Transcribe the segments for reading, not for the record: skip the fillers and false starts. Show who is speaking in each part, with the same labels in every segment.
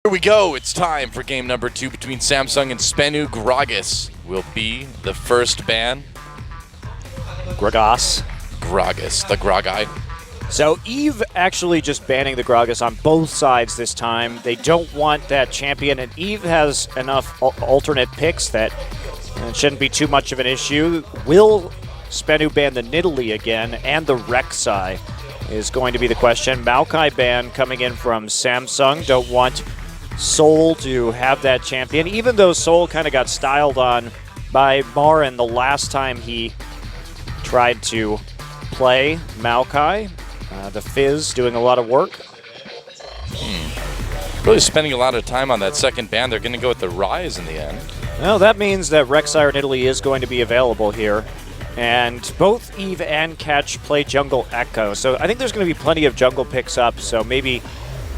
Speaker 1: Here we go. It's time for game number 2 between Samsung and SBENU. Gragas will be the first ban.
Speaker 2: Gragas,
Speaker 1: the Gragai.
Speaker 2: So EVE actually just banning the Gragas on both sides this time. They don't want that champion, and EVE has enough alternate picks that it shouldn't be too much of an issue. Will SBENU ban the Nidalee again and the Rek'Sai is going to be the question. Maokai ban coming in from Samsung. Don't want Soul to have that champion, even though Soul kind of got styled on by Marin the last time he tried to play Maokai. The Fizz doing a lot of work.
Speaker 1: Really spending a lot of time on that second ban. They're going to go with the Rise in the end.
Speaker 2: Well, that means that Rek'Sai or Nidalee is going to be available here. And both Eve and Catch play Jungle Echo. So I think there's going to be plenty of jungle picks up. So maybe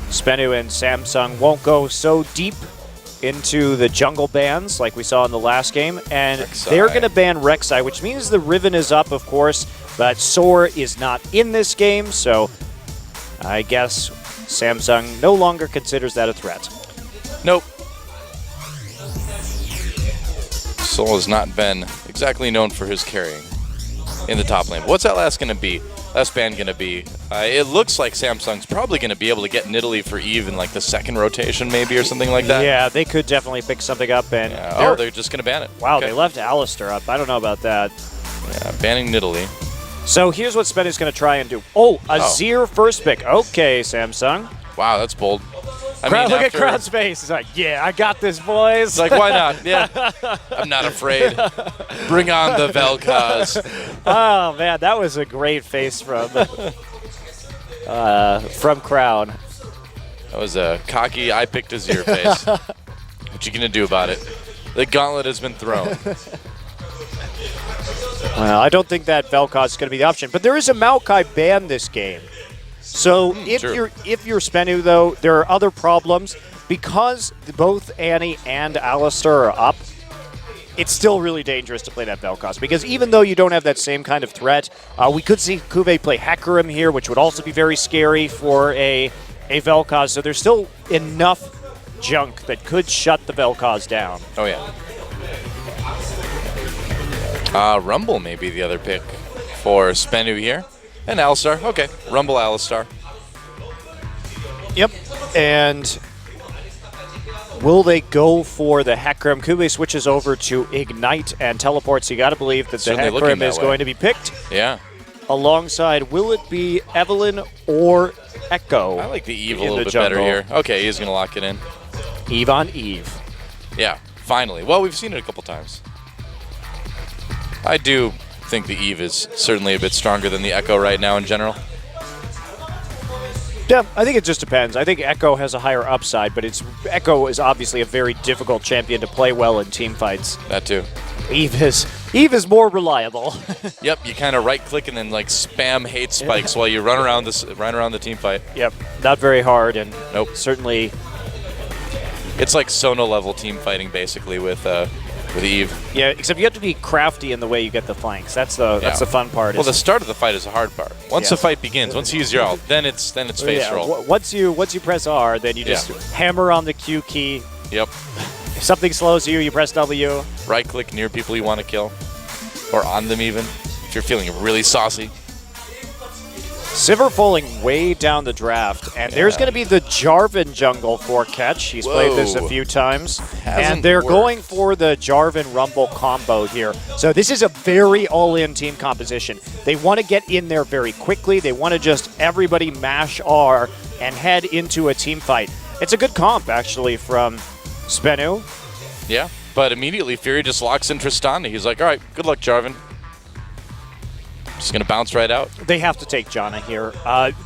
Speaker 2: SBENU and Samsung won't go so deep into the jungle bans like we saw in the last game. And
Speaker 1: Rek'Sai.
Speaker 2: They're going to ban Rek'Sai, which means the Riven is up, of course. But Soar is not in this game. So I guess Samsung no longer considers that a threat.
Speaker 1: Nope. Soul has not been exactly known for his carrying in the top lane. What's that last going to be? Last ban going to be? It looks like Samsung's probably going to be able to get Nidalee for Eve in like the second rotation maybe or something like that.
Speaker 2: Yeah, they could definitely pick something up. And
Speaker 1: yeah. They're just going to ban it.
Speaker 2: Wow,
Speaker 1: okay.
Speaker 2: They left Alistar up. I don't know about that.
Speaker 1: Yeah, banning Nidalee.
Speaker 2: So here's what SBENU's going to try and do. Oh, Azir first pick. Okay, Samsung.
Speaker 1: Wow, that's bold.
Speaker 2: Look at Crowd's face. He's like, yeah, I got this, boys.
Speaker 1: It's like, why not? Yeah, I'm not afraid. Bring on the Vel'Koz.
Speaker 2: Oh, man, that was a great face from Crowd.
Speaker 1: That was a cocky, I picked Azir face. What you going to do about it? The gauntlet has been thrown.
Speaker 2: Well, I don't think that Vel'Koz is going to be the option. But there is a Maokai ban this game. So if you're SBENU, though, there are other problems. Because both Annie and Alistar are up, it's still really dangerous to play that Vel'Koz. Because even though you don't have that same kind of threat, we could see Kuve play Hecarim here, which would also be very scary for a Vel'Koz. So there's still enough junk that could shut the Vel'Koz down.
Speaker 1: Oh, yeah. Rumble may be the other pick for SBENU here. And Alistar. Okay, Rumble Alistar.
Speaker 2: Yep. And will they go for the Hecarim? Kuve switches over to Ignite and teleports. You got to believe that the Hecarim is going to be picked.
Speaker 1: Yeah.
Speaker 2: Alongside, will it be Evelynn or Echo?
Speaker 1: I like the Eve a little bit better here. Okay, he's going to lock it in.
Speaker 2: Eve on Eve.
Speaker 1: Yeah, finally. Well, we've seen it a couple times. I do think the Eve is certainly a bit stronger than the Echo right now in general.
Speaker 2: Yeah, I think it just depends. I think Echo has a higher upside, but Echo is obviously a very difficult champion to play well in team fights.
Speaker 1: That too.
Speaker 2: Eve is more reliable.
Speaker 1: Yep, you kind of right-click and then like spam hate spikes while you run around the team fight.
Speaker 2: Yep, not very hard, and
Speaker 1: nope.
Speaker 2: Certainly.
Speaker 1: It's like Sono level team fighting basically with Eve.
Speaker 2: Yeah, except you have to be crafty in the way you get the flanks. That's the fun part.
Speaker 1: Well, the start of the fight is the hard part. Once the fight begins, once you use your ult, then it's face roll.
Speaker 2: Once you press R, then you just hammer on the Q key.
Speaker 1: Yep.
Speaker 2: If something slows you, you press W.
Speaker 1: Right click near people you want to kill, or on them even, if you're feeling really saucy.
Speaker 2: Sivir falling way down the draft, and there's going to be the Jarvan jungle for Catch. He's played this a few times, and they're going for the Jarvan Rumble combo here. So this is a very all-in team composition. They want to get in there very quickly. They want to just everybody mash R and head into a team fight. It's a good comp, actually, from SBENU.
Speaker 1: Yeah, but immediately Fury just locks in Tristana. He's like, all right, good luck, Jarvan. Just going to bounce right out.
Speaker 2: They have to take Janna here.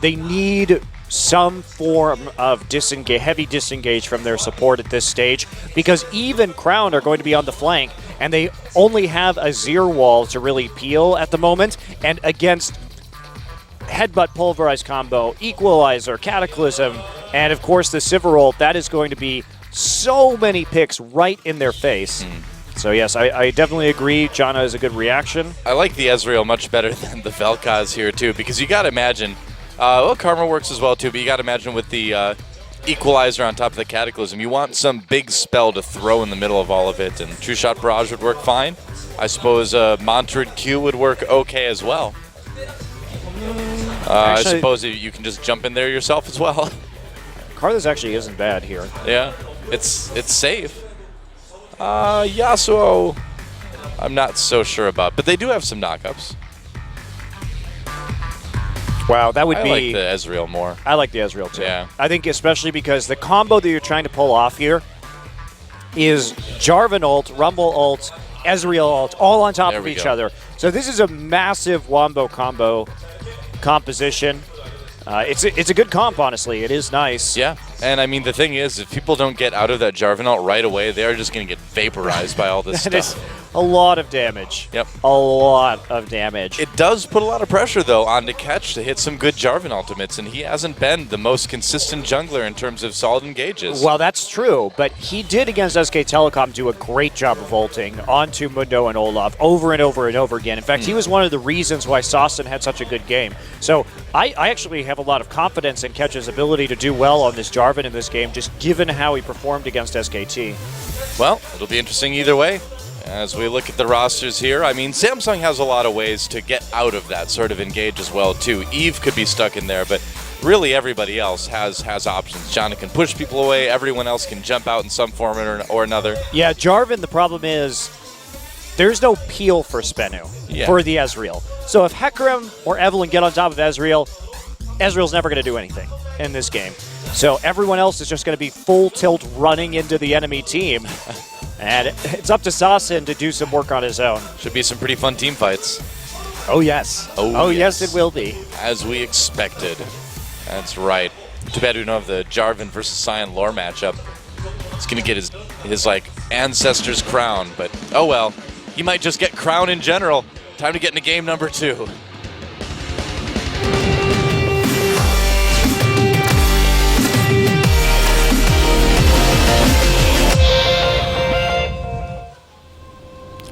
Speaker 2: They need some form of heavy disengage from their support at this stage because Eve and Crown are going to be on the flank, and they only have a Azir wall to really peel at the moment. And against Headbutt Pulverize combo, Equalizer, Cataclysm, and of course the Sivir ult, that is going to be so many picks right in their face. So yes, I definitely agree. Janna is a good reaction.
Speaker 1: I like the Ezreal much better than the Vel'Koz here too, because you got to imagine, well, Karma works as well too, but you got to imagine with the equalizer on top of the Cataclysm. You want some big spell to throw in the middle of all of it, and True Shot Barrage would work fine. I suppose Monitored Q would work okay as well. I suppose you can just jump in there yourself as well.
Speaker 2: Karthus actually isn't bad here.
Speaker 1: Yeah, it's safe. Yasuo, I'm not so sure about, but they do have some knockups.
Speaker 2: Wow, that would be...
Speaker 1: I like the Ezreal more.
Speaker 2: I like the Ezreal too.
Speaker 1: Yeah.
Speaker 2: I think especially because the combo that you're trying to pull off here is Jarvan ult, Rumble ult, Ezreal ult, all on top of each other. So this is a massive wombo combo composition. It's a good comp, honestly. It is nice.
Speaker 1: Yeah, and I mean, the thing is, if people don't get out of that Jarvan ult right away, they are just going to get vaporized by all this
Speaker 2: That is
Speaker 1: stuff.
Speaker 2: a lot of damage.
Speaker 1: Yep.
Speaker 2: A lot of damage.
Speaker 1: It does put a lot of pressure, though, on Catch to hit some good Jarvan ultimates, and he hasn't been the most consistent jungler in terms of solid engages.
Speaker 2: Well, that's true, but he did against SK Telecom do a great job of ulting onto Mundo and Olaf over and over and over again. In fact, he was one of the reasons why Sawson had such a good game. So I actually have a lot of confidence in Ketch's ability to do well on this Jarvan in this game, just given how he performed against SKT.
Speaker 1: Well, it'll be interesting either way. As we look at the rosters here, I mean, Samsung has a lot of ways to get out of that sort of engage as well, too. Eve could be stuck in there, but really everybody else has options. Johnny can push people away. Everyone else can jump out in some form or another.
Speaker 2: Yeah, Jarvan, the problem is there's no peel for SBENU, for the Ezreal. So if Hecarim or Evelynn get on top of Ezreal, Ezreal's never going to do anything in this game. So everyone else is just going to be full tilt running into the enemy team. And it's up to Sawson to do some work on his own.
Speaker 1: Should be some pretty fun team fights.
Speaker 2: Oh, yes.
Speaker 1: Oh,
Speaker 2: yes, it will be.
Speaker 1: As we expected. That's right. Too bad we don't have the Jarvan versus Sion lore matchup. He's going to get his like, ancestor's crown, but oh well. He might just get crown in general. Time to get into game number 2.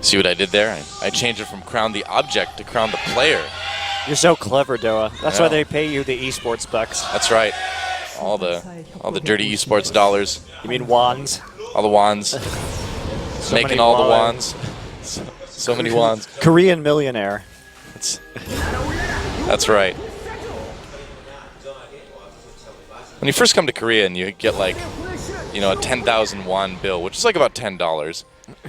Speaker 1: See what I did there? I changed it from crown the object to crown the player.
Speaker 2: You're so clever, Doa. That's why they pay you the esports bucks.
Speaker 1: That's right. All the dirty esports dollars.
Speaker 2: You mean wands?
Speaker 1: All the wands.
Speaker 2: So
Speaker 1: Making all the wands. So many wands.
Speaker 2: Korean millionaire.
Speaker 1: That's right. When you first come to Korea and you get like, a 10,000 won bill, which is like about $10.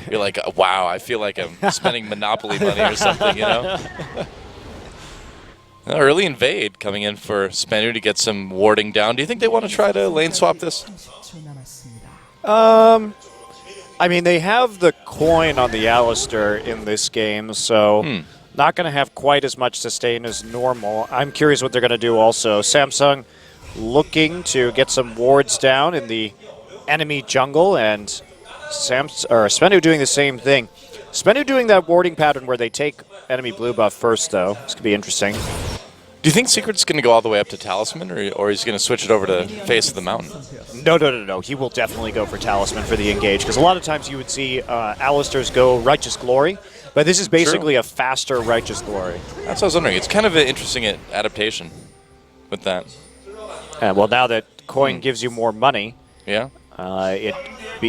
Speaker 1: You're like, wow, I feel like I'm spending Monopoly money or something, Early invade coming in for SBENU to get some warding down. Do you think they want to try to lane swap this?
Speaker 2: I mean, they have the coin on the Alistair in this game, so not going to have quite as much sustain as normal. I'm curious what they're going to do also. Samsung looking to get some wards down in the enemy jungle, and SBENU doing the same thing. SBENU doing that warding pattern where they take enemy blue buff first, though. This could be interesting.
Speaker 1: Do you think Secret's going to go all the way up to Talisman, or he's going to switch it over to Face of the Mountain?
Speaker 2: No. He will definitely go for Talisman for the engage, because a lot of times you would see Alistair's go Righteous Glory, but this is basically a faster Righteous Glory.
Speaker 1: That's what I was wondering. It's kind of an interesting adaptation with that.
Speaker 2: Well, now that coin gives you more money, it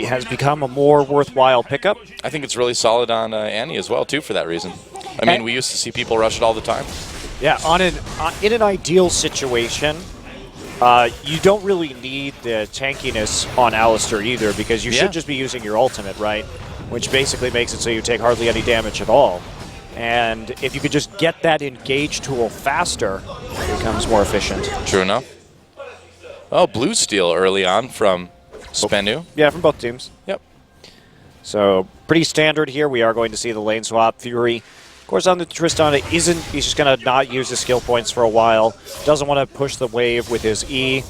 Speaker 2: has become a more worthwhile pickup.
Speaker 1: I think it's really solid on Annie as well, too, for that reason. I mean, we used to see people rush it all the time.
Speaker 2: Yeah, in an ideal situation, you don't really need the tankiness on Alistair either, because you should just be using your ultimate, right? Which basically makes it so you take hardly any damage at all. And if you could just get that engage tool faster, it becomes more efficient.
Speaker 1: True enough. Oh, blue steal early on from SBENU.
Speaker 2: Yeah, from both teams.
Speaker 1: Yep.
Speaker 2: So pretty standard here. We are going to see the lane swap. Fury, of course, on the Tristana he's just going to not use his skill points for a while. Doesn't want to push the wave with his E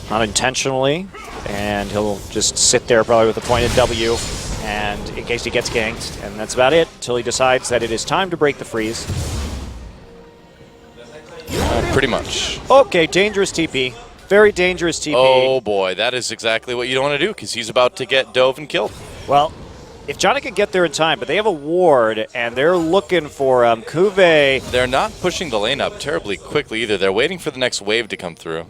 Speaker 2: unintentionally. And he'll just sit there probably with a pointed W, and in case he gets ganked. And that's about it until he decides that it is time to break the freeze.
Speaker 1: Pretty much.
Speaker 2: Okay, dangerous TP. Very dangerous TP.
Speaker 1: Oh boy, that is exactly what you don't want to do, because he's about to get dove and killed.
Speaker 2: Well, if Johnny can get there in time, but they have a ward, and they're looking for Kuve.
Speaker 1: They're not pushing the lane up terribly quickly either. They're waiting for the next wave to come through.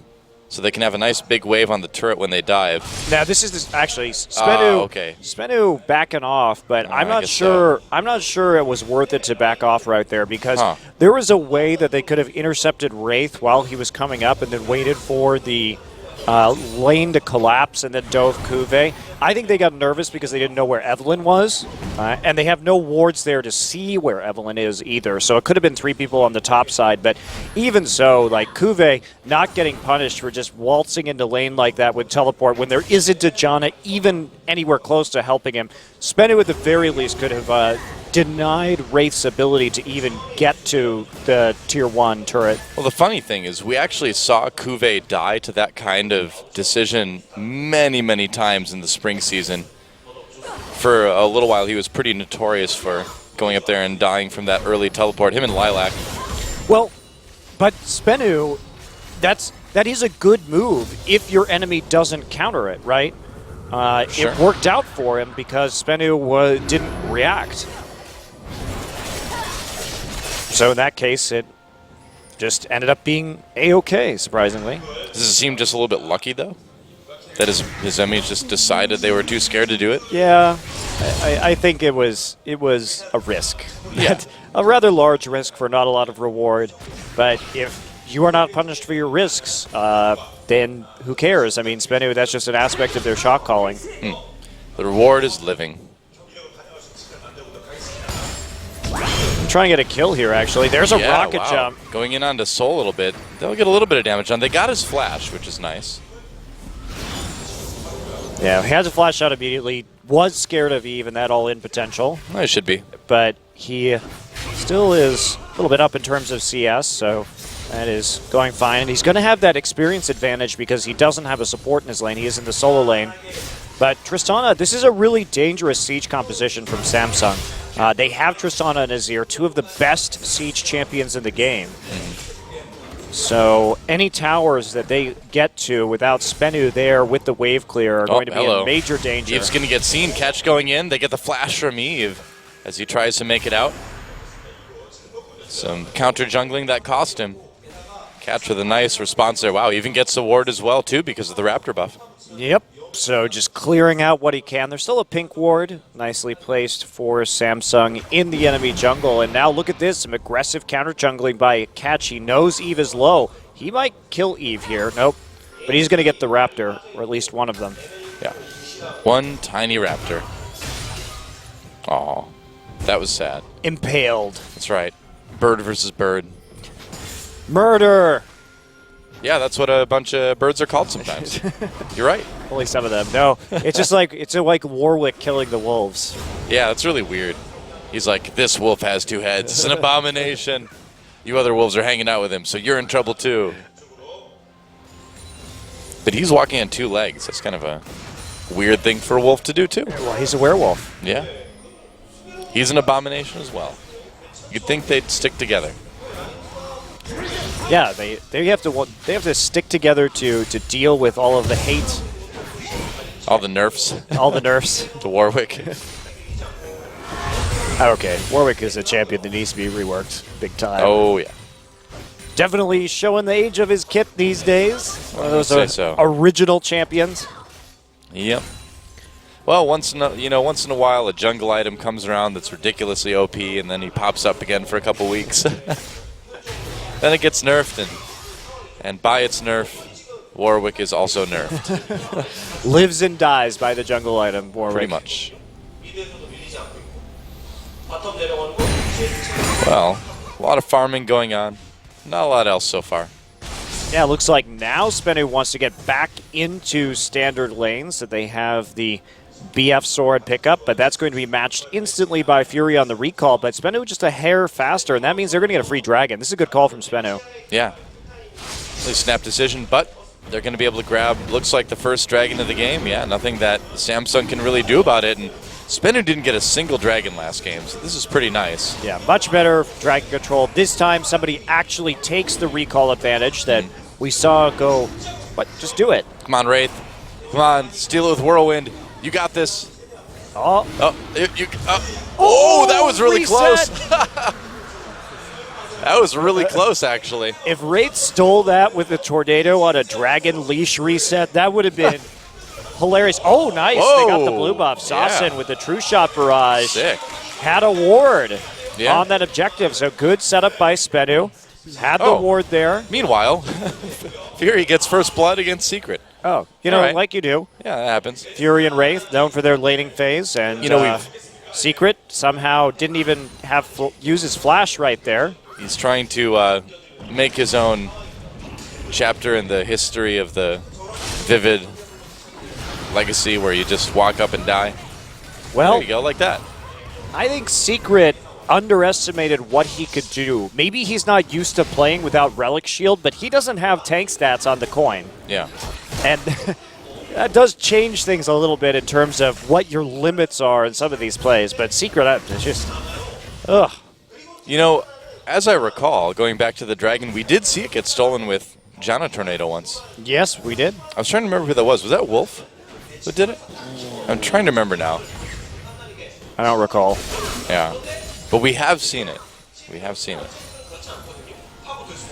Speaker 1: so they can have a nice big wave on the turret when they dive.
Speaker 2: Now this is actually SBENU.
Speaker 1: Okay.
Speaker 2: SBENU backing off, but I'm
Speaker 1: I
Speaker 2: not
Speaker 1: guess
Speaker 2: sure.
Speaker 1: so.
Speaker 2: I'm not sure it was worth it to back off right there because
Speaker 1: Huh.
Speaker 2: there was a way that they could have intercepted Wraith while he was coming up and then waited for the lane to collapse and then dove Kuve. I think they got nervous because they didn't know where Evelyn was, and they have no wards there to see where Evelyn is either. So it could have been 3 people on the top side, but even so, like Kuve not getting punished for just waltzing into lane like that with teleport when there isn't a Janna even anywhere close to helping him. SBENU at the very least could have denied Wraith's ability to even get to the Tier 1 turret.
Speaker 1: Well, the funny thing is we actually saw Kuve die to that kind of decision many, many times in the spring season. For a little while, he was pretty notorious for going up there and dying from that early teleport, him and Lilac.
Speaker 2: Well, but SBENU, that is a good move if your enemy doesn't counter it, right?
Speaker 1: Sure.
Speaker 2: It worked out for him because SBENU didn't react. So in that case, it just ended up being A-okay, surprisingly.
Speaker 1: Does it seem just a little bit lucky, though? That his enemies just decided they were too scared to do it?
Speaker 2: Yeah, I think it was a risk.
Speaker 1: Yeah.
Speaker 2: A rather large risk for not a lot of reward. But if you are not punished for your risks, then who cares? I mean, SBENU, that's just an aspect of their shot calling.
Speaker 1: The reward is living.
Speaker 2: Trying to get a kill here, actually. There's a rocket jump.
Speaker 1: Going in onto Soul a little bit. They'll get a little bit of damage on. They got his flash, which is nice.
Speaker 2: Yeah, he has a flash out immediately. Was scared of Eve and that all-in potential.
Speaker 1: Well, it should be.
Speaker 2: But he still is a little bit up in terms of CS, so that is going fine. And he's going to have that experience advantage because he doesn't have a support in his lane. He is in the solo lane. But Tristana, this is a really dangerous Siege composition from Samsung. They have Tristana and Azir, 2 of the best Siege champions in the game. So any towers that they get to without SBENU there with the wave clear are going to be in major danger.
Speaker 1: Eve's going to get seen. Catch going in. They get the flash from Eve as he tries to make it out. Some counter jungling that cost him. Catch with a nice response there. Wow, even gets the ward as well, too, because of the Raptor buff.
Speaker 2: Yep. So just clearing out what he can. There's still a pink ward, nicely placed for Samsung in the enemy jungle. And now look at this, some aggressive counter jungling by Catch. He knows Eve is low. He might kill Eve here. Nope. But he's going to get the Raptor, or at least one of them.
Speaker 1: Yeah. One tiny Raptor. Aw, that was sad.
Speaker 2: Impaled.
Speaker 1: That's right. Bird versus bird.
Speaker 2: Murder!
Speaker 1: Yeah, that's what a bunch of birds are called sometimes. You're right.
Speaker 2: Only some of them. No, it's just like like Warwick killing the wolves.
Speaker 1: Yeah, that's really weird. He's like, this wolf has 2 heads. It's an abomination. You other wolves are hanging out with him, so you're in trouble too. But he's walking on 2 legs. That's kind of a weird thing for a wolf to do too.
Speaker 2: Well, he's a werewolf.
Speaker 1: Yeah. He's an abomination as well. You'd think they'd stick together.
Speaker 2: Yeah, they have to stick together to deal with all of the hate,
Speaker 1: All the nerfs
Speaker 2: all the nerfs.
Speaker 1: to Warwick.
Speaker 2: Okay, Warwick is a champion that needs to be reworked big time.
Speaker 1: Oh, yeah.
Speaker 2: Definitely showing the age of his kit these days. One of those
Speaker 1: I'd say so.
Speaker 2: original champions.
Speaker 1: Yep. Well, once in a while, a jungle item comes around that's ridiculously OP, and then he pops up again for a couple weeks. Then it gets nerfed, and by its nerf, Warwick is also nerfed.
Speaker 2: Lives and dies by the jungle item, Warwick.
Speaker 1: Pretty much. Well, a lot of farming going on. Not a lot else so far.
Speaker 2: Yeah, it looks like now SBENU wants to get back into standard lanes, that they have the BF sword pickup, but that's going to be matched instantly by Fury on the recall. But SBENU just a hair faster, and that means they're going to get a free dragon. This is a good call from SBENU.
Speaker 1: Yeah. Really snap decision, but they're going to be able to grab, looks like the first dragon of the game. Yeah, nothing that Samsung can really do about it. And SBENU didn't get a single dragon last game, so this is pretty nice.
Speaker 2: Yeah, much better dragon control. This time somebody actually takes the recall advantage that we saw go, what, just do it.
Speaker 1: Come on, Wraith. Come on, steal it with Whirlwind. You got this.
Speaker 2: Oh,
Speaker 1: Oh, that was really
Speaker 2: reset.
Speaker 1: close. That was really close, actually.
Speaker 2: If Wraith stole that with the tornado on a dragon leash reset, that would have been hilarious. Oh, nice.
Speaker 1: Whoa.
Speaker 2: They got the blue buff. Sasson with the true shot barrage.
Speaker 1: Sick.
Speaker 2: Had a ward
Speaker 1: Yeah.
Speaker 2: on that objective. So good setup by SBENU. Had the ward there.
Speaker 1: Meanwhile, Fury gets first blood against Secret.
Speaker 2: Oh, you know,
Speaker 1: right.
Speaker 2: like you do.
Speaker 1: Yeah, that happens.
Speaker 2: Fury and Wraith, known for their laning phase. And
Speaker 1: You know,
Speaker 2: Secret somehow didn't even use his flash right there.
Speaker 1: He's trying to make his own chapter in the history of the Vivid legacy where you just walk up and die.
Speaker 2: Well,
Speaker 1: There you go, like that.
Speaker 2: I think Secret underestimated what he could do. Maybe he's not used to playing without Relic Shield, but he doesn't have tank stats on the coin.
Speaker 1: Yeah.
Speaker 2: And that does change things a little bit in terms of what your limits are in some of these plays. But Secret, it's just, ugh.
Speaker 1: You know, as I recall, going back to the Dragon, we did see it get stolen with Jana Tornado once.
Speaker 2: Yes, we did.
Speaker 1: I was trying to remember who that was. Was that Wolf who did it? I'm trying to remember now.
Speaker 2: I don't recall.
Speaker 1: Yeah. But we have seen it. We have seen it.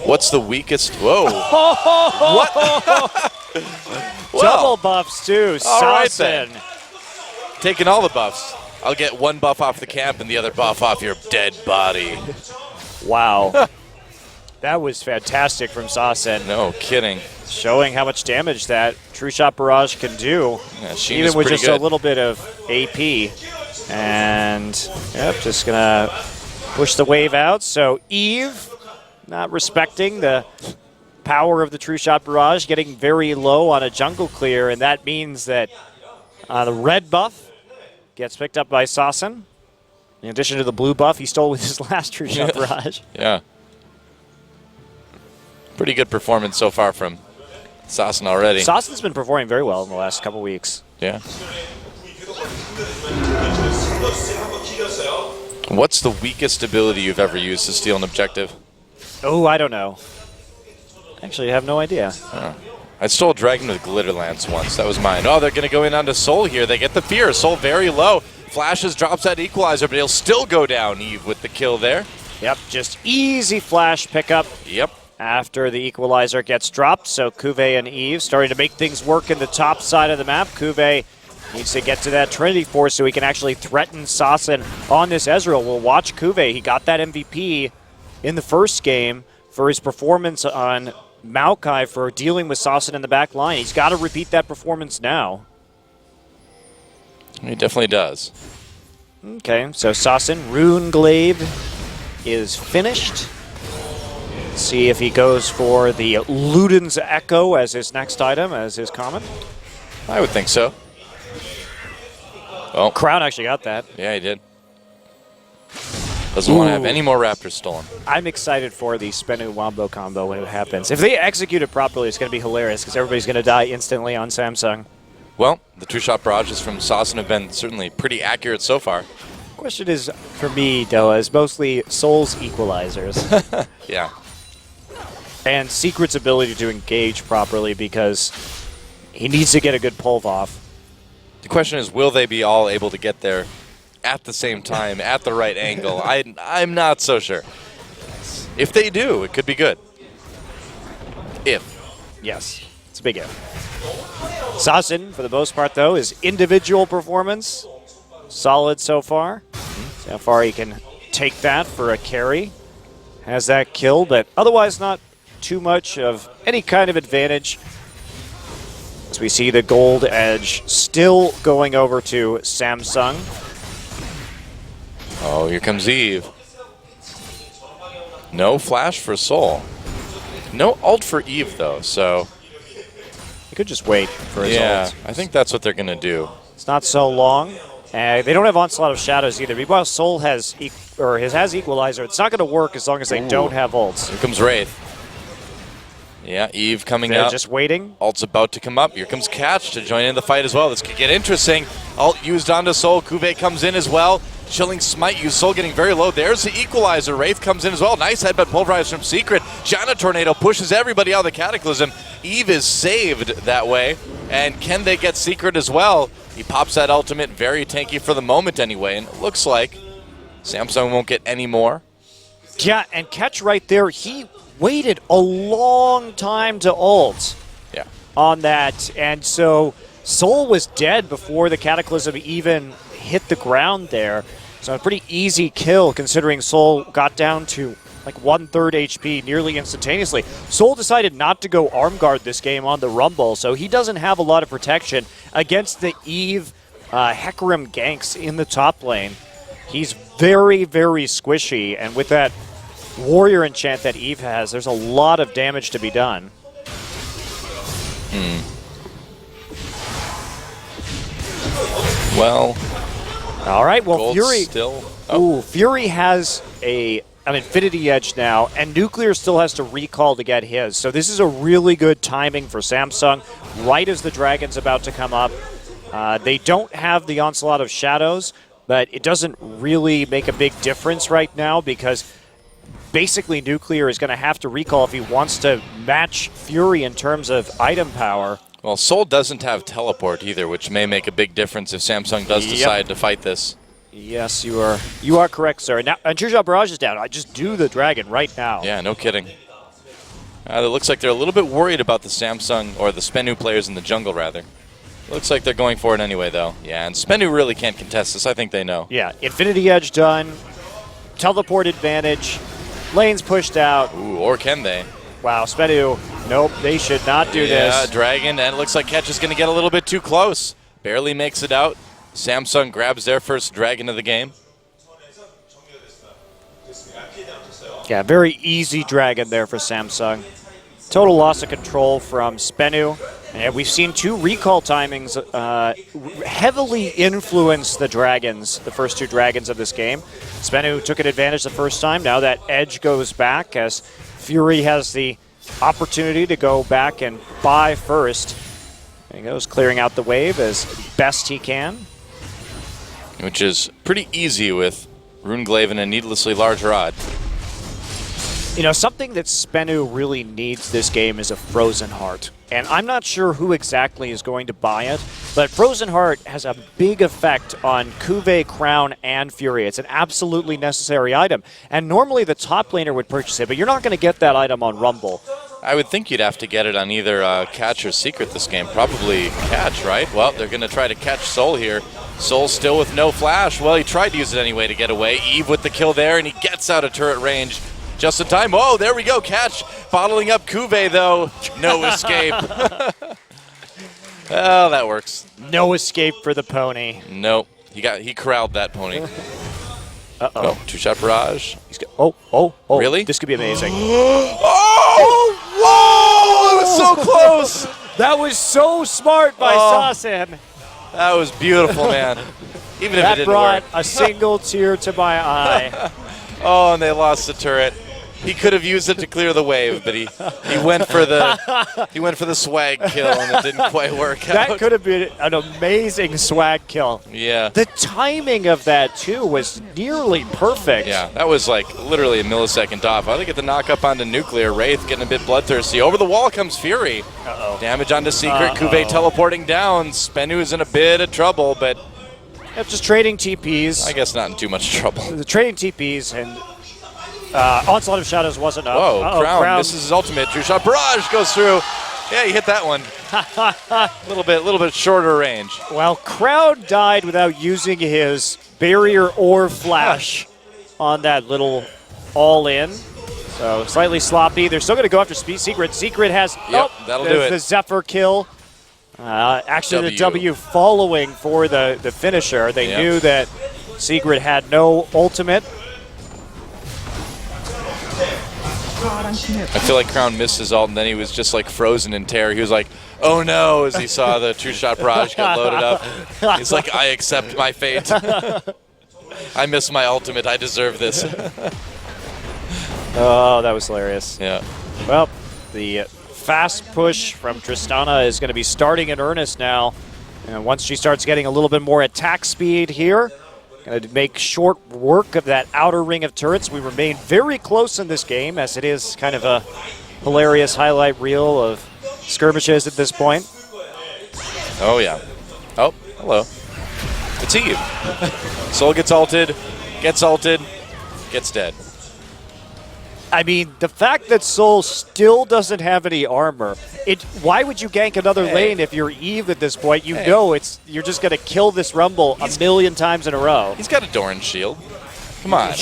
Speaker 1: What's the weakest? Whoa. What?
Speaker 2: Double buffs, too.
Speaker 1: All right,
Speaker 2: Sasson.
Speaker 1: then. Taking all the buffs. I'll get one buff off the camp and the other buff off your dead body.
Speaker 2: Wow. That was fantastic from Sasson.
Speaker 1: No kidding.
Speaker 2: Showing how much damage that True Shot Barrage can do.
Speaker 1: Yeah, Sheen
Speaker 2: even
Speaker 1: is
Speaker 2: with
Speaker 1: pretty
Speaker 2: just
Speaker 1: good.
Speaker 2: a little bit of AP. And, yep, just going to push the wave out. So Eve, not respecting the power of the True Shot Barrage, getting very low on a jungle clear, and that means that the red buff gets picked up by Sasson. In addition to the blue buff he stole with his last True Shot Barrage.
Speaker 1: Yeah. Pretty good performance so far from Sasson already.
Speaker 2: Sasson's been performing very well in the last couple weeks.
Speaker 1: Yeah. What's the weakest ability you've ever used to steal an objective?
Speaker 2: Oh, I don't know. Actually, I have no idea.
Speaker 1: I stole a Dragon with Glitter Lance once. That was mine. Oh, they're going to go in onto Soul here. They get the fear. Soul very low. Flashes, drops that Equalizer, but he'll still go down, Eve, with the kill there.
Speaker 2: Yep, just easy flash pickup.
Speaker 1: Yep.
Speaker 2: After the Equalizer gets dropped, so Cuvée and Eve starting to make things work in the top side of the map. Cuvée needs to get to that Trinity Force so he can actually threaten Sasson on this Ezreal. We'll watch Cuvée. He got that MVP in the first game for his performance on Maokai for dealing with Sasson in the back line. He's got to repeat that performance now.
Speaker 1: He definitely does.
Speaker 2: Okay, so Sasson, Rune Glaive is finished. See if he goes for the Luden's Echo as his next item, as his comment.
Speaker 1: I would think so. Oh,
Speaker 2: Crown actually got that.
Speaker 1: yeah, he did. Doesn't want to have any more Raptors stolen.
Speaker 2: I'm excited for the SBENU Wombo combo when it happens. If they execute it properly, it's going to be hilarious because everybody's going to die instantly on Samsung.
Speaker 1: Well, the True Shot barrages from Sasson have been certainly pretty accurate so far.
Speaker 2: Question is, for me, though, is mostly Soul's equalizers.
Speaker 1: Yeah.
Speaker 2: And Secret's ability to engage properly because he needs to get a good pull off.
Speaker 1: The question is, will they be all able to get there at the same time, at the right angle? I'm not so sure. If they do, it could be good. If.
Speaker 2: Yes, it's a big if. Sasson, for the most part, though, his individual performance, solid so far. So far he can take that for a carry. Has that kill, but otherwise not too much of any kind of advantage. As we see the gold edge still going over to Samsung.
Speaker 1: Oh, here comes Eve. No flash for Soul. No ult for Eve, though, so...
Speaker 2: He could just wait for his ult.
Speaker 1: I think that's what they're going to do.
Speaker 2: It's not so long. They don't have Onslaught of Shadows either. Meanwhile, Soul has Equalizer. It's not going to work as long as they don't have ults.
Speaker 1: Here comes Wraith. Yeah, Eve coming
Speaker 2: They're
Speaker 1: up.
Speaker 2: just waiting.
Speaker 1: Ult's about to come up. Here comes Catch to join in the fight as well. This could get interesting. Ult used onto Soul. Cuvée comes in as well. Chilling Smite used. Soul getting very low. There's the Equalizer. Wraith comes in as well. Nice headbutt pulverized from Secret. Jana Tornado pushes everybody out of the Cataclysm. Eve is saved that way. And can they get Secret as well? He pops that ultimate. Very tanky for the moment anyway. And it looks like Samsung won't get any more.
Speaker 2: Yeah, and catch right there. He waited a long time to ult on that. And so Soul was dead before the Cataclysm even hit the ground there. So a pretty easy kill considering Soul got down to like 1/3 HP nearly instantaneously. Soul decided not to go arm guard this game on the Rumble, so he doesn't have a lot of protection against the Eve Hecarim ganks in the top lane. He's very, very squishy, and with that warrior enchant that Eve has, there's a lot of damage to be done.
Speaker 1: Well,
Speaker 2: all right. Well,
Speaker 1: Gold's
Speaker 2: Fury
Speaker 1: still.
Speaker 2: Ooh, Fury has an Infinity Edge now, and Nuclear still has to recall to get his. So this is a really good timing for Samsung, right as the Dragon's about to come up. They don't have the Onslaught of Shadows, but it doesn't really make a big difference right now because basically Nuclear is going to have to recall if he wants to match Fury in terms of item power.
Speaker 1: Well, Soul doesn't have teleport either, which may make a big difference if Samsung does decide to fight this.
Speaker 2: Yes, you are correct, sir. Now, and True Shot Barrage is down. I just do the Dragon right now.
Speaker 1: Yeah, no kidding. It looks like they're a little bit worried about the Samsung, or the SBENU players in the jungle, rather. Looks like they're going for it anyway, though. Yeah, and SBENU really can't contest this. I think they know.
Speaker 2: Yeah, Infinity Edge done. Teleport advantage. Lanes pushed out.
Speaker 1: Ooh, or can they?
Speaker 2: Wow, SBENU. Nope, they should not do this.
Speaker 1: Yeah, Dragon, and it looks like Catch is going to get a little bit too close. Barely makes it out. Samsung grabs their first Dragon of the game.
Speaker 2: Yeah, very easy Dragon there for Samsung. Total loss of control from SBENU. And we've seen two recall timings heavily influence the Dragons, the first two Dragons of this game. SBENU took an advantage the first time. Now that Edge goes back as Fury has the opportunity to go back and buy first. There he goes, clearing out the wave as best he can.
Speaker 1: Which is pretty easy with Runeglaive and a needlessly large rod.
Speaker 2: You know, something that SBENU really needs this game is a Frozen Heart. And I'm not sure who exactly is going to buy it, but Frozen Heart has a big effect on Cuvée, Crown, and Fury. It's an absolutely necessary item. And normally the top laner would purchase it, but you're not going to get that item on Rumble.
Speaker 1: I would think you'd have to get it on either Catch or Secret this game. Probably Catch, right? Well, they're going to try to catch Soul here. Soul still with no flash. Well, he tried to use it anyway to get away. Eve with the kill there, and he gets out of turret range. Just in time. Oh, there we go. Catch bottling up Cuvée, though. No escape. Well, that works.
Speaker 2: No escape for the pony.
Speaker 1: Nope. He corralled that pony.
Speaker 2: Uh-oh.
Speaker 1: Oh, two-shot barrage.
Speaker 2: Oh.
Speaker 1: Really?
Speaker 2: This could be amazing.
Speaker 1: Oh! Whoa! It was so close.
Speaker 2: That was so smart by Sasin.
Speaker 1: That was beautiful, man. Even if it
Speaker 2: That
Speaker 1: didn't
Speaker 2: brought
Speaker 1: work.
Speaker 2: a single tear to my eye.
Speaker 1: Oh, and they lost the turret. He could have used it to clear the wave, but he went for the swag kill, and it didn't quite work out.
Speaker 2: That could have been an amazing swag kill.
Speaker 1: Yeah.
Speaker 2: The timing of that, too, was nearly perfect.
Speaker 1: Yeah, that was like literally a millisecond off. I think at the knock up onto Nuclear, Wraith getting a bit bloodthirsty. Over the wall comes Fury. Damage onto Secret. Cuvée teleporting down. SBENU is in a bit of trouble, but
Speaker 2: Yep, just trading TPs.
Speaker 1: I guess not in too much trouble.
Speaker 2: The trading TPs and Onslaught of Shadows wasn't up.
Speaker 1: Whoa, Crown misses his ultimate. True Shot Barrage goes through. Yeah, you hit that one. A little bit shorter range.
Speaker 2: Well, Crown died without using his barrier or flash on that little all-in. So slightly sloppy. They're still going to go after Secret. Secret has
Speaker 1: that'll do it.
Speaker 2: The Zephyr kill. Actually, the W following for the finisher. They knew that Secret had no ultimate.
Speaker 1: I feel like Crown missed his ult, and then he was just like frozen in terror. He was like, oh no, as he saw the True Shot Barrage get loaded up. He's like, I accept my fate. I missed my ultimate. I deserve this.
Speaker 2: Oh, that was hilarious.
Speaker 1: Yeah.
Speaker 2: Well, the fast push from Tristana is going to be starting in earnest now. And once she starts getting a little bit more attack speed here, going to make short work of that outer ring of turrets. We remain very close in this game, as it is kind of a hilarious highlight reel of skirmishes at this point.
Speaker 1: Oh, yeah. Oh, hello. It's Eve. Soul gets ulted, gets dead.
Speaker 2: I mean, the fact that Soul still doesn't have any armor, why would you gank another lane if you're Eve at this point? You know you're just going to kill this Rumble a million times in a row.
Speaker 1: He's got a Doran shield. Come on.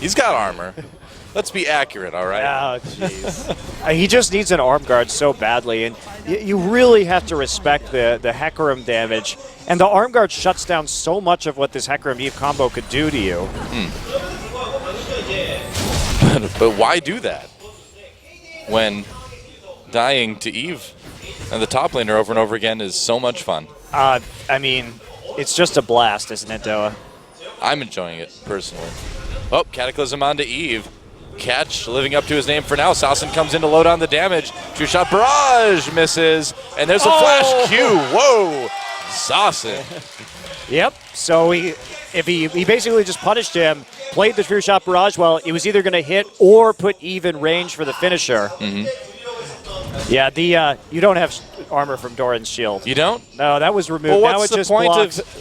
Speaker 1: He's got armor. Let's be accurate, all right?
Speaker 2: Oh, jeez. He just needs an arm guard so badly, and you really have to respect the Hecarim damage. And the arm guard shuts down so much of what this Hecarim Eve combo could do to you.
Speaker 1: But why do that when dying to Eve and the top laner over and over again is so much fun?
Speaker 2: I mean, it's just a blast, isn't it, Doa?
Speaker 1: I'm enjoying it, personally. Oh, Cataclysm onto Eve. Catch living up to his name for now. Sasson comes in to load on the damage. True shot barrage misses. And there's a flash Q. Whoa! Sasson.
Speaker 2: Yep. So he basically just punished him, played the True Shot Barrage while it was either going to hit or put Eve in range for the finisher. Yeah, you don't have armor from Doran's shield.
Speaker 1: You don't?
Speaker 2: No, that was removed.
Speaker 1: Well,
Speaker 2: now
Speaker 1: what's
Speaker 2: it
Speaker 1: the
Speaker 2: just
Speaker 1: point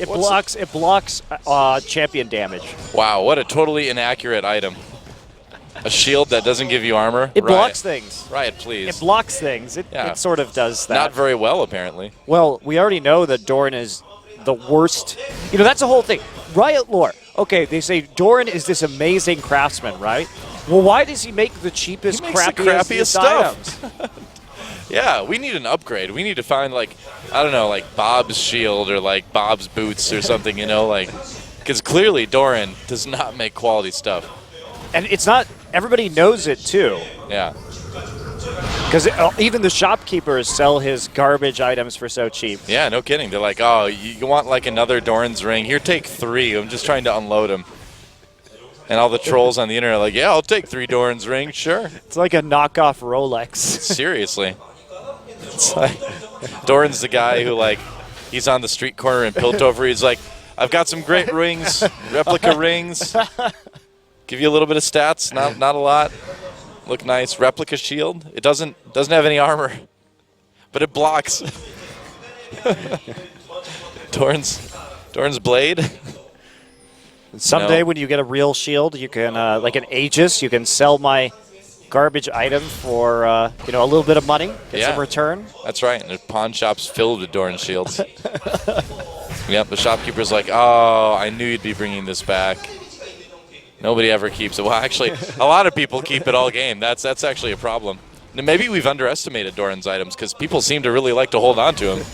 Speaker 2: blocks. It blocks champion damage.
Speaker 1: Wow, what a totally inaccurate item. A shield that doesn't give you armor?
Speaker 2: It blocks things.
Speaker 1: Riot, please.
Speaker 2: It blocks things. It sort of does that.
Speaker 1: Not very well, apparently.
Speaker 2: Well, we already know that Doran is the worst. You know, that's the whole thing. Riot lore. Okay, they say Doran is this amazing craftsman, right? Well, why does he make the cheapest, crappiest
Speaker 1: stuff?
Speaker 2: Items?
Speaker 1: Yeah, we need an upgrade. We need to find, like, I don't know, like Bob's shield or like Bob's boots or something, you know, like, because clearly Doran does not make quality stuff.
Speaker 2: And it's not, everybody knows it too.
Speaker 1: Yeah.
Speaker 2: Because even the shopkeepers sell his garbage items for so cheap.
Speaker 1: Yeah, no kidding. They're like, oh, you want like another Doran's ring? Here, take 3. I'm just trying to unload them. And all the trolls on the internet are like, yeah, I'll take 3 Doran's rings, sure.
Speaker 2: It's like a knockoff Rolex.
Speaker 1: Seriously. It's like, Doran's the guy who, like, he's on the street corner in Piltover. He's like, I've got some great rings, replica rings. Give you a little bit of stats, not a lot. Look nice. Replica shield. It doesn't have any armor, but it blocks. Doran's blade.
Speaker 2: Someday when you get a real shield, you can, like an Aegis, you can sell my garbage item for a little bit of money, get some return.
Speaker 1: That's right. And there's pawn shops filled with Doran shields. Yep, the shopkeeper's like, oh, I knew you'd be bringing this back. Nobody ever keeps it. Well, actually, a lot of people keep it all game. That's actually a problem. Maybe we've underestimated Doran's items because people seem to really like to hold on to them.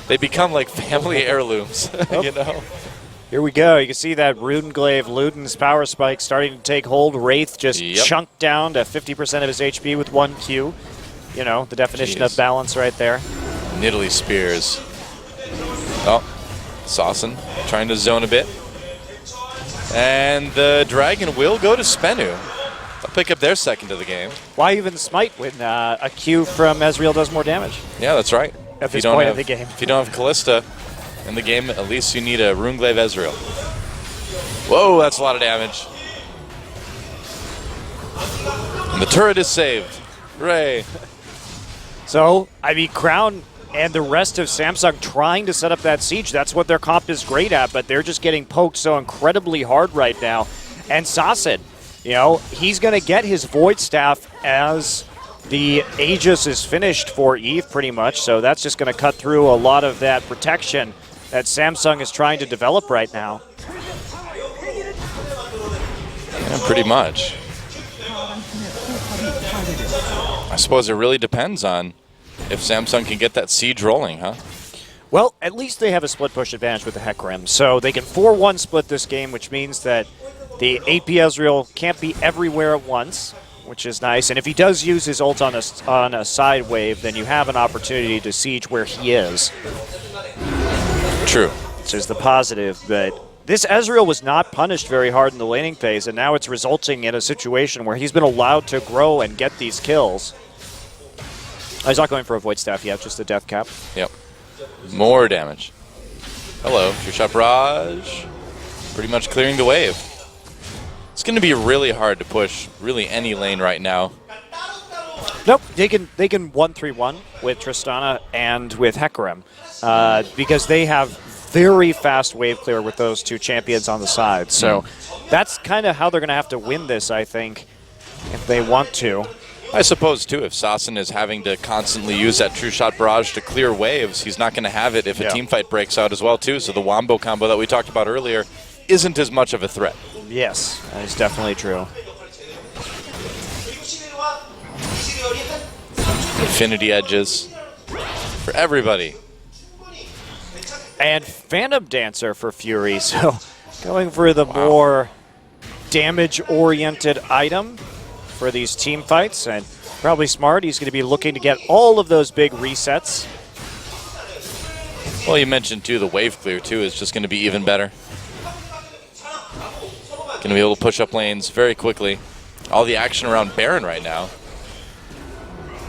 Speaker 1: They become like family heirlooms, you know?
Speaker 2: Here we go. You can see that Runeglaive Luden's power spike starting to take hold. Wraith just chunked down to 50% of his HP with 1 Q. You know, the definition of balance right there.
Speaker 1: Nidalee Spears. Oh, Sasson trying to zone a bit. And the Dragon will go to SBENU. They'll pick up their second of the game.
Speaker 2: Why even smite when a Q from Ezreal does more damage?
Speaker 1: Yeah, that's right.
Speaker 2: At this point of the game.
Speaker 1: If you don't have Callista in the game, at least you need a Runeglaive Ezreal. Whoa, that's a lot of damage. And the turret is saved. Hooray.
Speaker 2: So, I mean, Crown and the rest of Samsung trying to set up that siege. That's what their comp is great at, but they're just getting poked so incredibly hard right now. And Sasson, you know, he's going to get his Void Staff as the Aegis is finished for Eve pretty much, so that's just going to cut through a lot of that protection that Samsung is trying to develop right now.
Speaker 1: Yeah, pretty much. I suppose it really depends on if Samsung can get that siege rolling, huh?
Speaker 2: Well, at least they have a split push advantage with the Hecarim, so they can 4-1 split this game, which means that the AP Ezreal can't be everywhere at once, which is nice. And if he does use his ult on a side wave, then you have an opportunity to siege where he is.
Speaker 1: True.
Speaker 2: Which is the positive, but this Ezreal was not punished very hard in the laning phase, and now it's resulting in a situation where he's been allowed to grow and get these kills. He's not going for a Void Staff yet, just a Death Cap.
Speaker 1: Yep. More damage. Hello, True Shot Barrage. Pretty much clearing the wave. It's going to be really hard to push really any lane right now.
Speaker 2: Nope, they can 1-3-1 with Tristana and with Hecarim because they have very fast wave clear with those two champions on the side. So that's kind of how they're going to have to win this, I think. if they want to.
Speaker 1: I suppose, too, if Sassen is having to constantly use that True Shot Barrage to clear waves, he's not going to have it if a team fight breaks out as well, too. So the Wombo combo that we talked about earlier isn't as much of a threat.
Speaker 2: Yes, that is definitely true.
Speaker 1: Infinity edges for everybody.
Speaker 2: And Phantom Dancer for Fury, so going for the more damage-oriented item for these team fights, and probably smart. He's going to be looking to get all of those big resets.
Speaker 1: Well, you mentioned, too, the wave clear, too, is just going to be even better. Going to be able to push up lanes very quickly. All the action around Baron right now.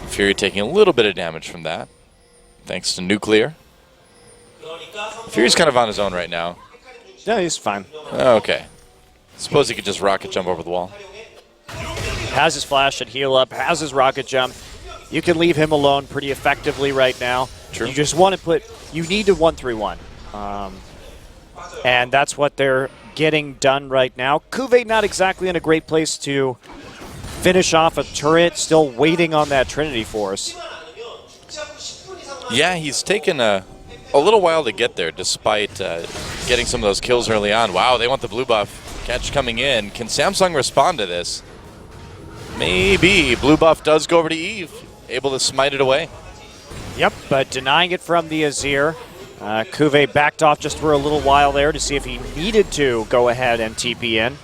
Speaker 1: Fury taking a little bit of damage from that, thanks to Nuclear. Fury's kind of on his own right now.
Speaker 2: Yeah, he's fine.
Speaker 1: Okay. Suppose he could just rocket jump over the wall.
Speaker 2: Has his flash and heal up, has his rocket jump. You can leave him alone pretty effectively right now.
Speaker 1: True.
Speaker 2: You just want to put, you need to 1-3-1. And that's what they're getting done right now. Kuve not exactly in a great place to finish off a turret, still waiting on that Trinity Force.
Speaker 1: Yeah, he's taken a little while to get there, despite getting some of those kills early on. Wow, they want the blue buff. Catch coming in. Can Samsung respond to this? Maybe. Blue buff does go over to Eve, able to smite it away.
Speaker 2: Yep, but denying it from the Azir. Kuve backed off just for a little while there to see if he needed to go ahead and TP in.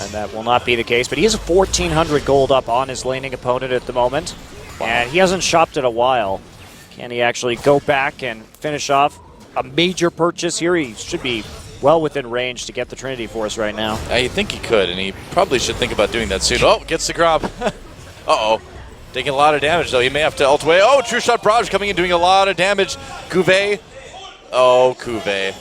Speaker 2: And that will not be the case, but he has 1,400 gold up on his laning opponent at the moment. Wow. And he hasn't shopped in a while. Can he actually go back and finish off a major purchase here? He should be well within range to get the Trinity Force right now.
Speaker 1: I think he could, and he probably should think about doing that soon. Oh, gets the grab. Uh-oh. Taking a lot of damage, though. He may have to ult away. Oh, True Shot Barrage coming in, doing a lot of damage. Kuve. Oh, Kuve.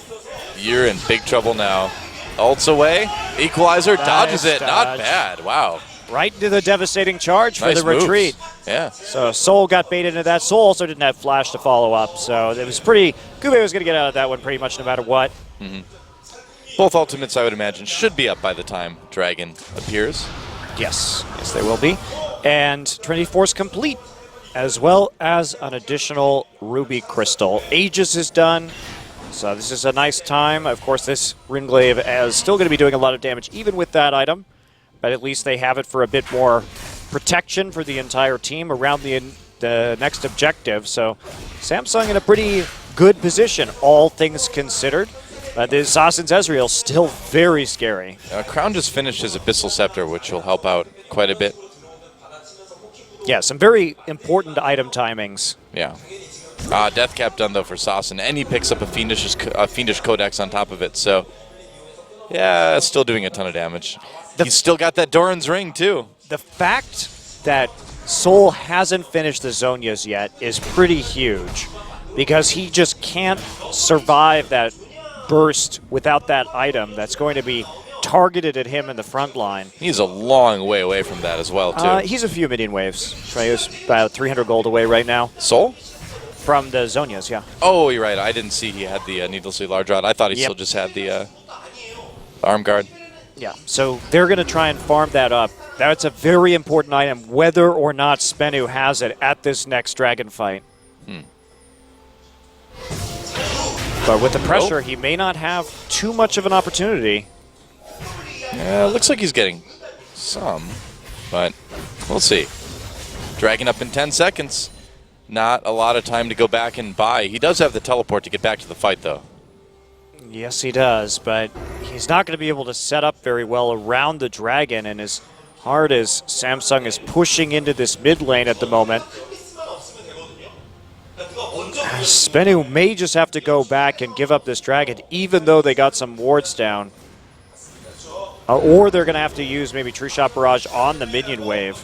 Speaker 1: You're in big trouble now. Ults away. Equalizer.
Speaker 2: Nice
Speaker 1: dodges it.
Speaker 2: dodge.
Speaker 1: Not bad. Wow.
Speaker 2: Right into the devastating charge for
Speaker 1: Nice
Speaker 2: the retreat.
Speaker 1: moves. Yeah.
Speaker 2: So Soul got baited into that. Soul also didn't have flash to follow up. So it was pretty, Kuve was going to get out of that one pretty much no matter what.
Speaker 1: Mm-hmm. Both ultimates, I would imagine, should be up by the time Dragon appears.
Speaker 2: Yes. Yes, they will be. And Trinity Force complete, as well as an additional Ruby Crystal. Aegis is done. So this is a nice time. Of course, this Ringglaive is still going to be doing a lot of damage, even with that item. But at least they have it for a bit more protection for the entire team around the next objective. So Samsung in a pretty good position, all things considered. But the Assassin's Ezreal still very scary.
Speaker 1: Crown just finished his Abyssal Scepter, which will help out quite a bit.
Speaker 2: Yeah, some very important item timings.
Speaker 1: Yeah. Death Cap done, though, for Sassen, and he picks up a Fiendish Codex on top of it. So, yeah, still doing a ton of damage. He's still got that Doran's Ring, too.
Speaker 2: The fact that Soul hasn't finished the Zhonya's yet is pretty huge, because he just can't survive that burst without that item that's going to be targeted at him in the front line.
Speaker 1: He's a long way away from that as well, too.
Speaker 2: He's a few minion waves. He's about 300 gold away right now.
Speaker 1: Soul?
Speaker 2: From the Zhonya's, yeah.
Speaker 1: Oh, you're right. I didn't see he had the needlessly large rod. I thought he still just had the arm guard.
Speaker 2: Yeah, so they're going to try and farm that up. That's a very important item, whether or not SBENU has it at this next Dragon fight. But with the pressure, he may not have too much of an opportunity.
Speaker 1: Yeah, looks like he's getting some, but we'll see. Dragon up in 10 seconds. Not a lot of time to go back and buy. He does have the teleport to get back to the fight, though.
Speaker 2: Yes, he does, but he's not going to be able to set up very well around the Dragon, and as hard as Samsung is pushing into this mid lane at the moment, SBENU may just have to go back and give up this Dragon, even though they got some wards down. Or they're going to have to use maybe True Shot Barrage on the minion wave.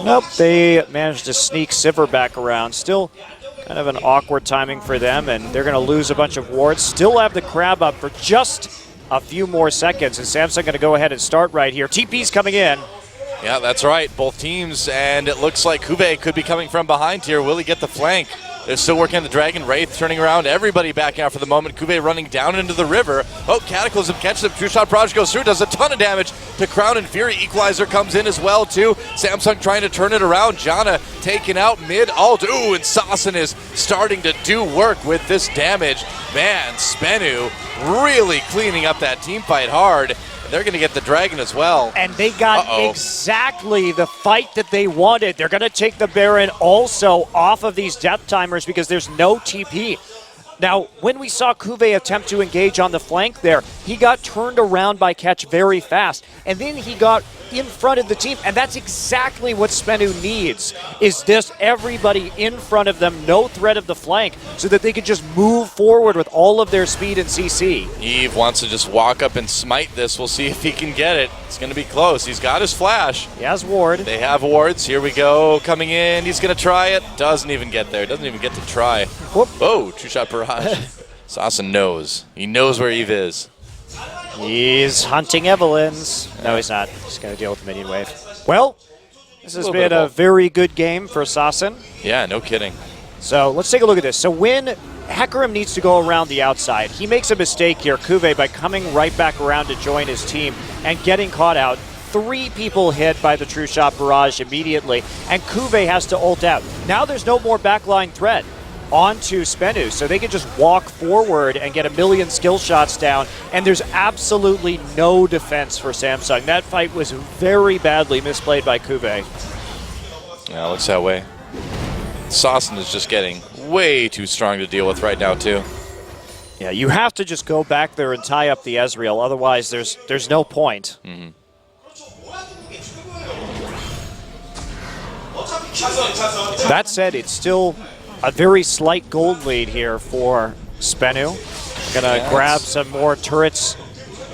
Speaker 2: Nope, they managed to sneak Sivir back around. Still kind of an awkward timing for them, and they're going to lose a bunch of wards. Still have the crab up for just a few more seconds, and Samsung going to go ahead and start right here. TP's coming in.
Speaker 1: Yeah, that's right. Both teams, and it looks like Kube could be coming from behind here. Will he get the flank? They're still working on the Dragon. Wraith turning around. Everybody backing out for the moment. Kube running down into the river. Oh, Cataclysm catches him. True Shot Barrage goes through. Does a ton of damage to Crown and Fury. Equalizer comes in as well, too. Samsung trying to turn it around. Janna taken out mid ult. Ooh, and Sassen is starting to do work with this damage. Man, SBENU really cleaning up that team fight hard. They're going to get the Dragon as well.
Speaker 2: And they got exactly the fight that they wanted. They're going to take the Baron also off of these death timers because there's no TP. Now, when we saw Kube attempt to engage on the flank there, he got turned around by Catch very fast. And then he got in front of the team. And that's exactly what SBENU needs, is just everybody in front of them, no threat of the flank, so that they could just move forward with all of their speed and CC.
Speaker 1: Eve wants to just walk up and smite this. We'll see if he can get it. It's going to be close. He's got his flash.
Speaker 2: He has ward.
Speaker 1: They have wards. Here we go. Coming in. He's going to try it. Doesn't even get there. Doesn't even get to try.
Speaker 2: Whoop.
Speaker 1: Oh, True Shot Barrage. Sassen knows. He knows where Eve is.
Speaker 2: He's hunting Evelyn's. No, he's not. He's going to deal with the minion wave. Well, this has been a very good game for Sassen.
Speaker 1: Yeah, no kidding.
Speaker 2: So let's take a look at this. So when Hecarim needs to go around the outside, he makes a mistake here, Kube, by coming right back around to join his team and getting caught out. 3 people hit by the True Shot Barrage immediately, and Kube has to ult out. Now there's no more backline threat onto SBENU, so they can just walk forward and get a million skill shots down, and there's absolutely no defense for Samsung. That fight was very badly misplayed by Kube.
Speaker 1: Yeah, looks that way. Sassen is just getting way too strong to deal with right now, too.
Speaker 2: Yeah, you have to just go back there and tie up the Ezreal, otherwise there's no point.
Speaker 1: Mm-hmm.
Speaker 2: That said, it's still a very slight gold lead here for SBENU. Gonna grab some more turrets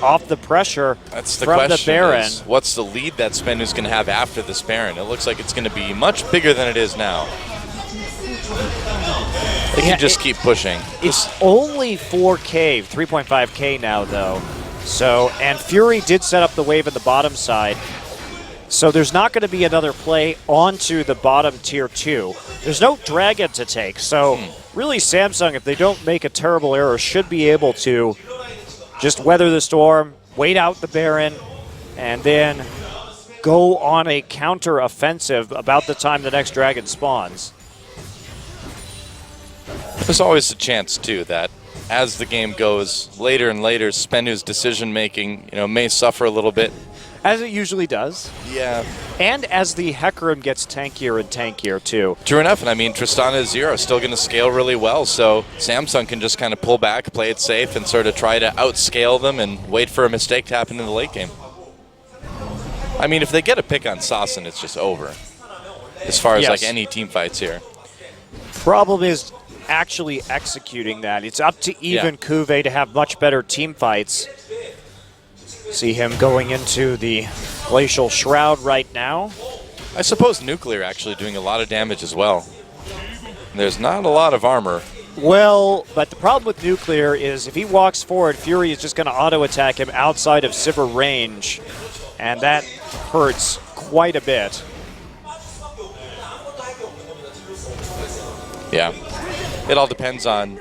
Speaker 2: off the pressure
Speaker 1: That's the
Speaker 2: from
Speaker 1: question
Speaker 2: the Baron.
Speaker 1: Is, what's the lead that SBENU's going to have after this Baron? It looks like it's going to be much bigger than it is now. They can just keep pushing.
Speaker 2: It's only 4K, 3.5K now, though. So, and Fury did set up the wave in the bottom side. So there's not going to be another play onto the bottom tier 2. There's no Dragon to take. So really Samsung, if they don't make a terrible error, should be able to just weather the storm, wait out the Baron, and then go on a counter-offensive about the time the next Dragon spawns.
Speaker 1: There's always a chance, too, that as the game goes later and later, SBENU's decision-making may suffer a little bit.
Speaker 2: As it usually does.
Speaker 1: Yeah.
Speaker 2: And as the Hecarim gets tankier and tankier, too.
Speaker 1: True enough, and I mean, Tristana Zero is still going to scale really well, so Samsung can just kind of pull back, play it safe, and sort of try to outscale them and wait for a mistake to happen in the late game. I mean, if they get a pick on Sassen, it's just over. As far as like any team fights here.
Speaker 2: Problem is actually executing that. It's up to even Kube to have much better team fights. See him going into the Glacial Shroud right now.
Speaker 1: I suppose Nuclear actually doing a lot of damage as well. There's not a lot of armor.
Speaker 2: Well, but the problem with Nuclear is if he walks forward, Fury is just going to auto-attack him outside of Sivir range, and that hurts quite a bit.
Speaker 1: Yeah. It all depends on,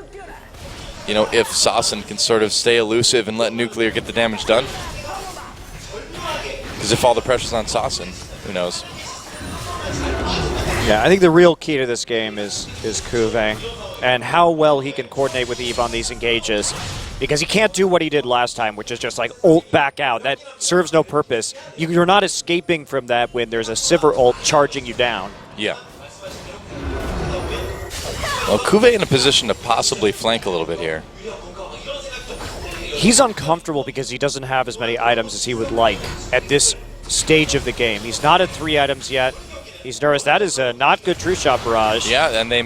Speaker 1: if Sassen can sort of stay elusive and let Nuclear get the damage done. Because if all the pressure's on Sassen, who knows?
Speaker 2: Yeah, I think the real key to this game is Kube and how well he can coordinate with Eve on these engages. Because he can't do what he did last time, which is just like ult back out. That serves no purpose. You're not escaping from that when there's a Sivir ult charging you down.
Speaker 1: Yeah. Well, Kube in a position to possibly flank a little bit here.
Speaker 2: He's uncomfortable because he doesn't have as many items as he would like at this stage of the game. He's not at 3 items yet. He's nervous. That is a not good True Shot Barrage.
Speaker 1: Yeah, and they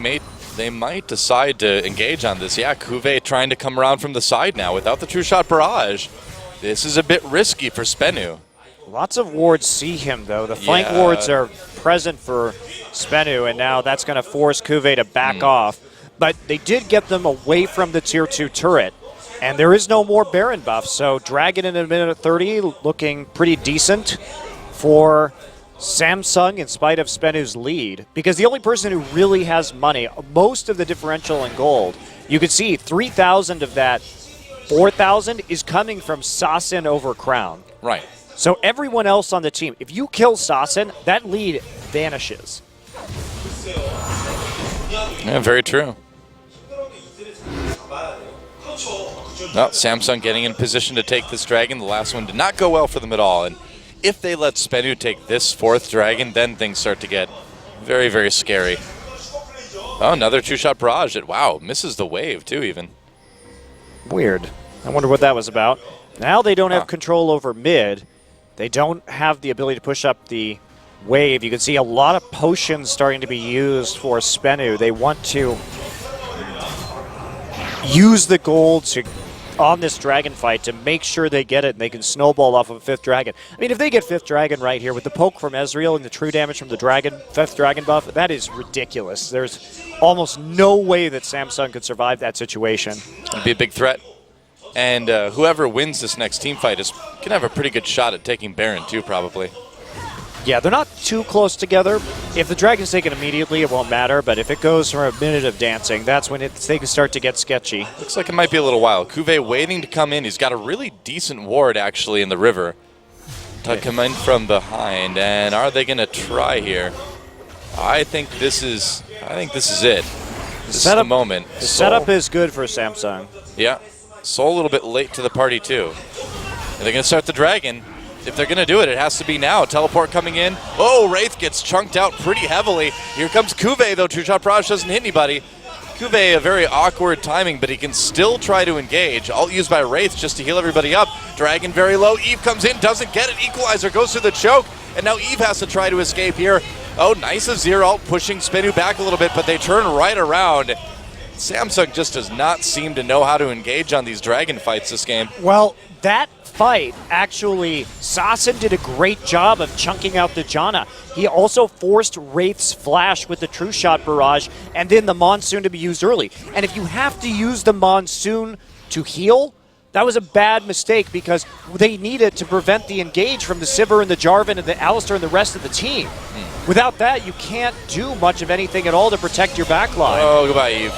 Speaker 1: might decide to engage on this. Yeah, Kube trying to come around from the side now without the True Shot Barrage. This is a bit risky for SBENU.
Speaker 2: Lots of wards see him, though. The flank wards are present for SBENU, and now that's going to force Kube to back off. But they did get them away from the Tier 2 turret. And there is no more Baron buff, so Dragon in a minute 30 looking pretty decent for Samsung, in spite of SBENU's lead, because the only person who really has money, most of the differential in gold, you could see 3,000 of that 4,000 is coming from Sasin over Crown.
Speaker 1: Right.
Speaker 2: So everyone else on the team, if you kill Sasin, that lead vanishes.
Speaker 1: Yeah, very true. Well, Samsung getting in position to take this dragon. The last one did not go well for them at all. And if they let SBENU take this fourth dragon, then things start to get very, very scary. Oh, another two-shot barrage. Wow, misses the wave too even.
Speaker 2: Weird. I wonder what that was about. Now they don't have control over mid. They don't have the ability to push up the wave. You can see a lot of potions starting to be used for SBENU. They want to use the gold on this dragon fight to make sure they get it and they can snowball off of a fifth dragon. I mean, if they get fifth dragon right here with the poke from Ezreal and the true damage from the dragon, fifth dragon buff, that is ridiculous. There's almost no way that Samsung could survive that situation.
Speaker 1: It'd be a big threat. And whoever wins this next team fight can have a pretty good shot at taking Baron too, probably.
Speaker 2: Yeah, they're not too close together. If the dragon's taken immediately, it won't matter. But if it goes for a minute of dancing, that's when they can start to get sketchy.
Speaker 1: Looks like it might be a little while. Cuvée waiting to come in. He's got a really decent ward, actually, in the river. To come in from behind. And are they going to try here? I think this is it. This is the moment.
Speaker 2: The setup is good for Samsung.
Speaker 1: Yeah. Soul a little bit late to the party, too. And they're going to start the dragon. If they're going to do it, it has to be now. Teleport coming in. Oh, Wraith gets chunked out pretty heavily. Here comes Cuvée, though. Two-shot barrage doesn't hit anybody. Cuvée, a very awkward timing, but he can still try to engage. Ult used by Wraith just to heal everybody up. Dragon very low. Eve comes in, doesn't get it. Equalizer goes through the choke, and now Eve has to try to escape here. Oh, nice of Zero ult pushing SBENU back a little bit, but they turn right around. Samsung just does not seem to know how to engage on these dragon fights this game.
Speaker 2: Well, that fight, actually, Sasin did a great job of chunking out the Janna. He also forced Wraith's flash with the True Shot barrage and then the Monsoon to be used early. And if you have to use the Monsoon to heal, that was a bad mistake because they need it to prevent the engage from the Sivir and the Jarvan and the Alistar and the rest of the team. Without that, you can't do much of anything at all to protect your backline.
Speaker 1: Oh, goodbye, Eve.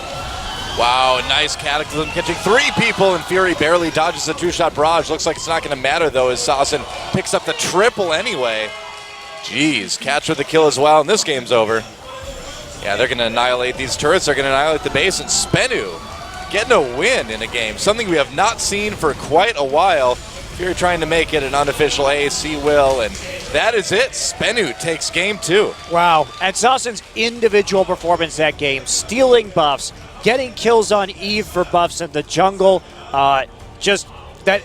Speaker 1: Wow, a nice Cataclysm catching three people, and Fury barely dodges the two-shot barrage. Looks like it's not going to matter, though, as Sasin picks up the triple anyway. Jeez, catch with the kill as well, and this game's over. Yeah, they're going to annihilate these turrets. They're going to annihilate the base, and SBENU getting a win in a game, something we have not seen for quite a while. Fury trying to make it an unofficial AC will, and that is it. SBENU takes game 2.
Speaker 2: Wow, and Sasin's individual performance that game, stealing buffs, getting kills on Eve for buffs in the jungle, just that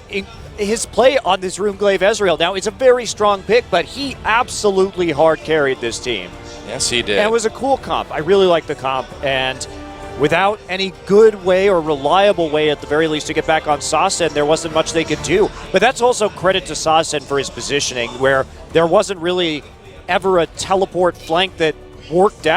Speaker 2: his play on this Runeglaive Ezreal. Now, it's a very strong pick, but he absolutely hard carried this team.
Speaker 1: Yes, he did.
Speaker 2: And it was a cool comp. I really like the comp, and without any good way or reliable way, at the very least, to get back on Sasin, there wasn't much they could do. But that's also credit to Sasin for his positioning, where there wasn't really ever a teleport flank that worked out.